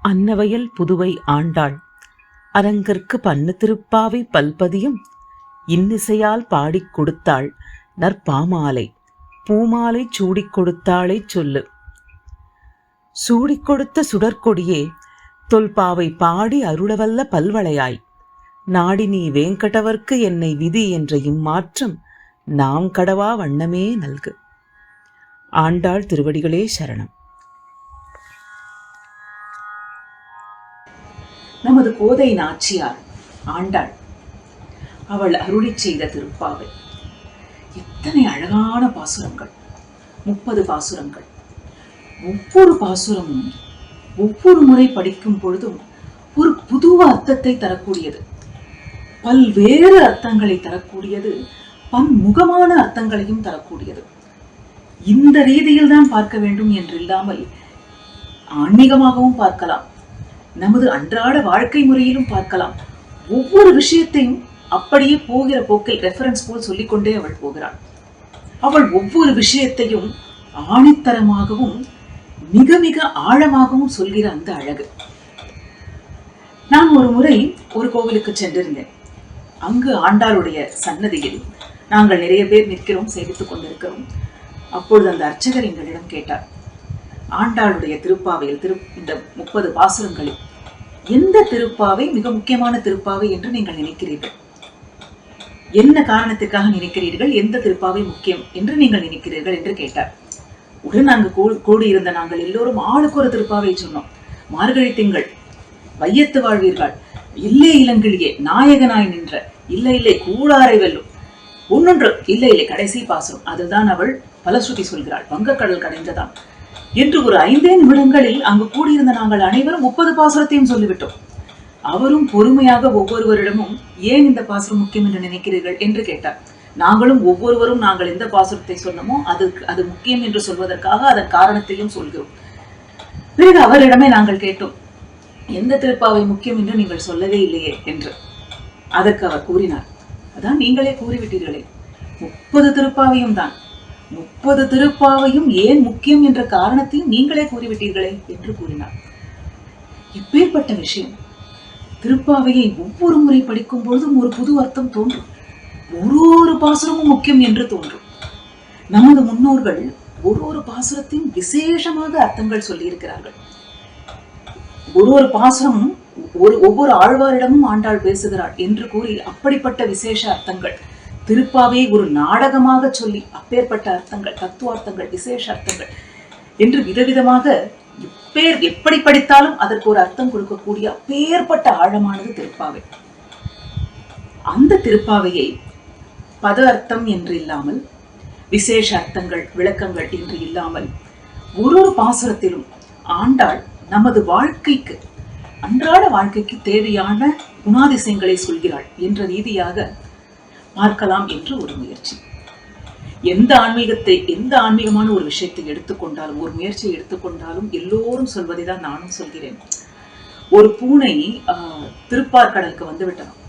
அன்னவயல் புதுவை ஆண்டாள் அரங்கற்கு பண்ணு திருப்பாவை பல்பதியும் இன்னிசையால் பாடிக் கொடுத்தாள் நற்பாமாலை பூமாலை சூடிக் கொடுத்தாளை சொல்லு. சூடிக் கொடுத்த சுடற்கொடியே தொல்பாவை பாடி அருளவல்ல பல்வளையாய் நாடி நீ வேங்கடவர்க்கு என்னை விதி என்ற இம்மாற்றம் நாம் கடவா வண்ணமே நல்கு. ஆண்டாள் திருவடிகளே சரணம். நமது கோதை நாச்சியார் ஆண்டாள் அவள் அருளி செய்த திருப்பாவை எத்தனை அழகான பாசுரங்கள்! 30 பாசுரங்கள். ஒவ்வொரு பாசுரமும் ஒவ்வொரு முறை படிக்கும் பொழுதும் ஒரு புது அர்த்தத்தை தரக்கூடியது, பல்வேறு அர்த்தங்களை தரக்கூடியது, பன்முகமான அர்த்தங்களையும் தரக்கூடியது. இந்த ரீதியில் தான் பார்க்க வேண்டும் என்றில்லாமல் ஆன்மீகமாகவும் பார்க்கலாம், நமது அன்றாட வாழ்க்கை முறையிலும் பார்க்கலாம். ஒவ்வொரு விஷயத்தையும் அப்படியே போகிற போக்கில் ரெஃபரன்ஸ் போல் சொல்லிக்கொண்டே அவள் போகிறாள். அவள் ஒவ்வொரு விஷயத்தையும் ஆணித்தரமாகவும் மிக மிக ஆழமாகவும் சொல்கிற அந்த அழகு. நான் ஒரு முறை ஒரு கோவிலுக்கு சென்றிருந்தேன். அங்கு ஆண்டாளுடைய சன்னதியில் நாங்கள் நிறைய பேர் நிற்கிறோம், சேவித்துக் கொண்டிருக்கிறோம். அப்பொழுது அந்த அர்ச்சகர் எங்களிடம் கேட்டார், ஆண்டாளுடைய திருப்பாவையில் இந்த 30 பாசுரங்களில் எந்த திருப்பாவை மிக முக்கியமான திருப்பாவை என்று நீங்கள் நினைக்கிறீர்கள்? என்ன காரணத்திற்காக நினைக்கிறீர்கள்? எந்த திருப்பாவை முக்கியம் என்று நீங்கள் நினைக்கிறீர்கள் என்று கேட்டார். உடன் நாங்கள் கூடியிருந்த நாங்கள் எல்லோரும் ஆளுக்கு ஒரு திருப்பாவை சொன்னோம். மார்கழி திங்கள், வையத்து வாழ்வீர்கள், இல்லே இளங்கிளியே, நாயகனாய் நின்ற, இல்லை இல்லை கூடாரை வெல்லும், ஒன்னொன்று இல்லை இல்லை கடைசி பாசுரம், அதுதான் அவள் பலஸ்ருதி சொல்கிறாள், வங்கக்கடல் கடைந்ததான் என்று ஒரு 5 நிமிடங்களில் அங்கு கூடியிருந்த நாங்கள் அனைவரும் 30 பாசுரத்தையும் சொல்லிவிட்டோம். அவரும் பொறுமையாக ஒவ்வொருவரிடமும் ஏன் இந்த பாசுரம் முக்கியம் என்று நினைக்கிறீர்கள் என்று கேட்டார். நாங்களும் ஒவ்வொருவரும் நாங்கள் எந்த பாசுரத்தை சொன்னமோ அது முக்கியம் என்று சொல்வதற்காக அதன் காரணத்தையும் சொல்கிறோம். பிறகு அவரிடமே நாங்கள் கேட்டோம், எந்த திருப்பாவை முக்கியம் என்று நீங்கள் சொல்லவே இல்லையே என்று. அதற்கு அவர் கூறினார், அதான் நீங்களே கூறிவிட்டீர்களே, 30 திருப்பாவையும் தான், 30 திருப்பாவையும் ஏன் முக்கியம் என்ற காரணத்தையும் நீங்களே கூறிவிட்டீர்களே என்று கூறினார். இப்பேற்பட்ட விஷயம் திருப்பாவையை ஒவ்வொரு முறை படிக்கும் பொழுதும் ஒரு புது அர்த்தம் தோன்றும். ஒரு பாசுரமும் முக்கியம் என்று தோன்றும். நமது முன்னோர்கள் ஒரு பாசுரத்தையும் விசேஷமாக அர்த்தங்கள் சொல்லி இருக்கிறார்கள். ஒரு பாசுரமும் ஒவ்வொரு ஆழ்வாரிடமும் ஆண்டாள் பேசுகிறாள் என்று கூறி அப்படிப்பட்ட விசேஷ அர்த்தங்கள், திருப்பாவையை ஒரு நாடகமாக சொல்லி அப்பேற்பட்ட அர்த்தங்கள், தத்துவார்த்தங்கள், விசேஷ அர்த்தங்கள் என்று விதவிதமாக எப்படி படித்தாலும் அதற்கு ஒரு அர்த்தம் கொடுக்கக்கூடிய அப்பேற்பட்ட ஆழமானது திருப்பாவை. அந்த திருப்பாவையை பத அர்த்தம் என்று இல்லாமல், விசேஷ அர்த்தங்கள், விளக்கங்கள் என்று இல்லாமல், ஒரு பாசுரத்திலும் ஆண்டாள் நமது வாழ்க்கைக்கு, அன்றாட வாழ்க்கைக்கு தேவையான குணாதிசயங்களை சொல்கிறாள் என்ற ரீதியாக பார்க்கலாம் என்று ஒரு முயற்சி. எந்த ஆன்மீகமான ஒரு விஷயத்தை எடுத்துக்கொண்டாலும், ஒரு முயற்சியை எடுத்துக்கொண்டாலும் எல்லோரும் சொல்வதை தான் நானும் சொல்கிறேன். ஒரு பூனை திருப்பார்கடலுக்கு வந்து விட்டதாம்.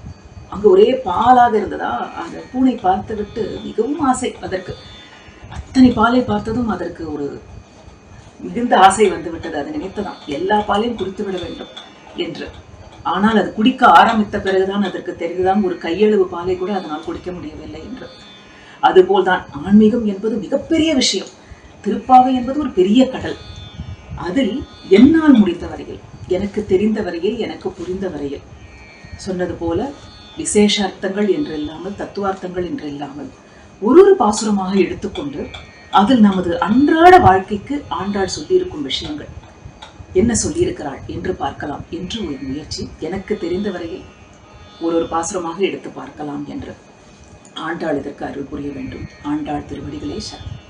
அங்கு ஒரே பாலாக இருந்ததா, அந்த பூனை பார்த்து விட்டு மிகவும் ஆசை, அதற்கு அத்தனை பாலை பார்த்ததும் அதற்கு ஒரு மிகுந்த ஆசை வந்து விட்டது. அது நினைத்ததாம் எல்லா பாலையும் குடித்து விட வேண்டும் என்று. ஆனால் அது குடிக்க ஆரம்பித்த பிறகுதான் அதற்கு தெரிந்துதான் ஒரு கையளவு பாலை கூட அதனால் குடிக்க முடியவில்லை என்று. அதுபோல்தான் ஆன்மீகம் என்பது மிகப்பெரிய விஷயம். திருப்பாவை என்பது ஒரு பெரிய கடல். அதில் என்னால் முடிந்த வரையில், எனக்கு தெரிந்த வரையில், எனக்கு புரிந்த வரையில் சொன்னது போல விசேஷ அர்த்தங்கள் என்று இல்லாமல், தத்துவார்த்தங்கள் என்று இல்லாமல், ஒரு பாசுரமாக எடுத்துக்கொண்டு அதில் நமது அன்றாட வாழ்க்கைக்கு ஆண்டாள் சொல்லியிருக்கும் விஷயங்கள் என்ன சொல்லியிருக்கிறாள் என்று பார்க்கலாம் என்று ஒரு முயற்சி. எனக்கு தெரிந்த வரையில் ஒரு பாசுரமாக எடுத்து பார்க்கலாம் என்று. ஆண்டாள் இதற்கு அருள் புரிய வேண்டும். ஆண்டாள் திருவடிகளே சரணம்.